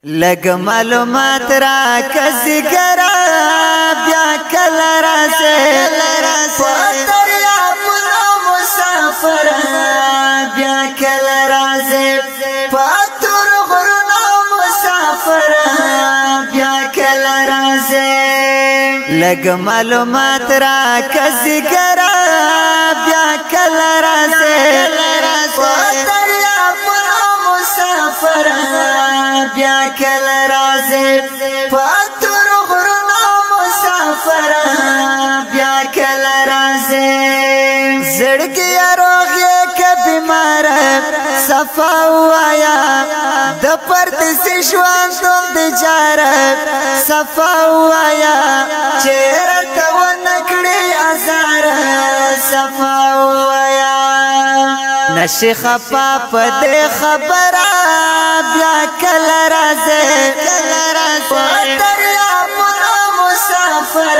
لگ معلومات را کسی کرا بیا کل راسے پتر یا پلا مسافر بیا کل راسے پتر غرنا مسافر بیا کل راسے لگ معلومات را کسی کرا بیا کل راسے پتر یا پلا مسافر بیا کل رازے پاتر غرنا مسافر بیا کل رازے زڑکی روغی که بیمار صفا ہوایا د پردسی شوان تم دی جار صفا ہوایا چیرت و نکڑی ازار صفا ہوایا نشی خفا پدی خبرہ بیا کل رازے پتر یا پلا مسافر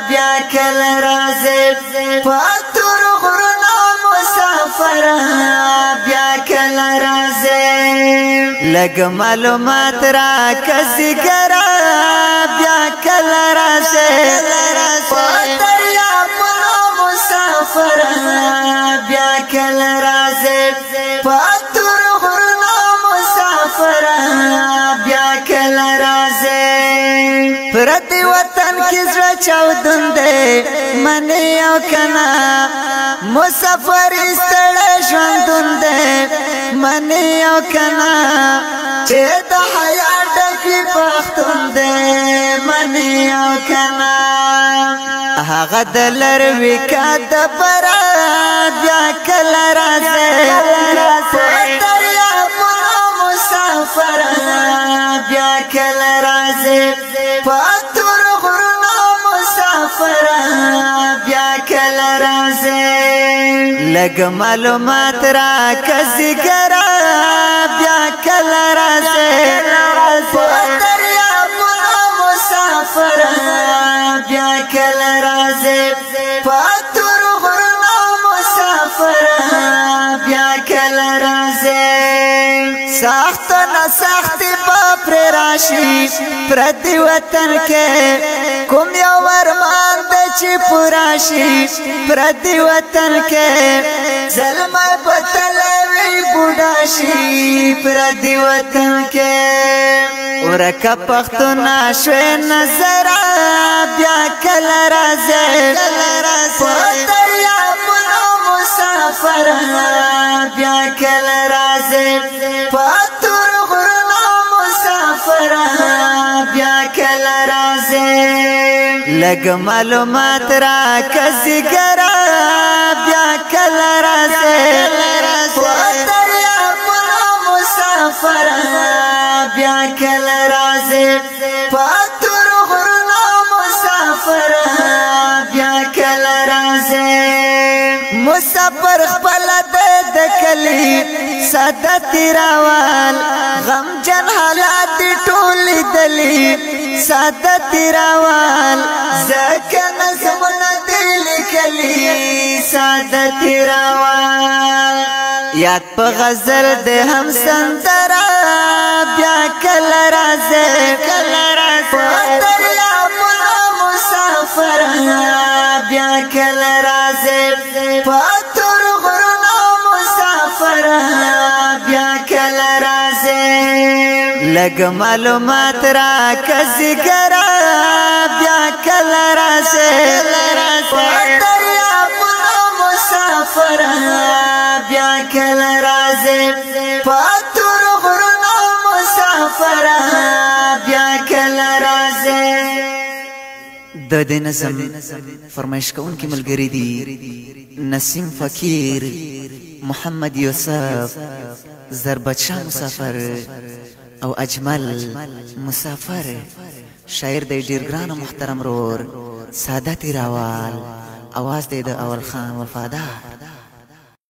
بیا کل رازے پتر غرنا مسافر بیا کل رازے لگ معلومات را کسی کرا بیا کل رازے پتر یا پلا مسافر بیا کل رازے پتر غرنا مسافر بیا کل رازے پردی وطن کی زړه چاودون دے منی او کنا مسافر استړی ژوندون دے منی او کنا چې د حیا ډکی پښتون دے منی او کنا هغه د لروي کا د برا بیا کل رازے پتر یا پلا مسافر بیا کل رازے پتر غرنا مسافر بیا کل رازے لگ معلومات را کسی کرا بیا کل رازے پتر یا پلا مسافر بیا کل رازے پتر غرنا مسافر بیا کل رازے سخت نہ سختی باپ راشی پردی وطن کے کم یو ورمان دچی پراشی پردی وطن کے ظلم بتلوی بوډاشی پردی وطن کے ورکا پختونا شوی نظر بیا کل رازے پتر یا پلا مسافر بیا کل رازے پتر غرنا مسافر بیا کل رازے لگ معلومات را کسی کرا بیا کل رازے پتر یا پلا مسافر بیا کل رازے پتر غرنا مسافر بیا کل رازے مسافر خپل د کلی ساده تیراوال غم جن حالات ټول دلی ساده تیراوال زکه نظمونه دل کلی ساده تیراوال یاد په غزل د هم سندرا بیا کل رازے پتر یا پلا مسافر بیا کل رازے پتر غرنا مسافر بیا کل رازے لگ معلومات را کسی کرا بیا کل رازے پتر یا پلا مسافر بیا کل رازے پتر غرنا مسافر بیا کل رازے د دې نظم فرمایش کوونکي ملګري دي نسیم فقیر محمد یوسف زربچا مسافر او اجمل مسافر شاعر د ډیر ګران محترم رور سادات راوال اواز د اول خان وفادار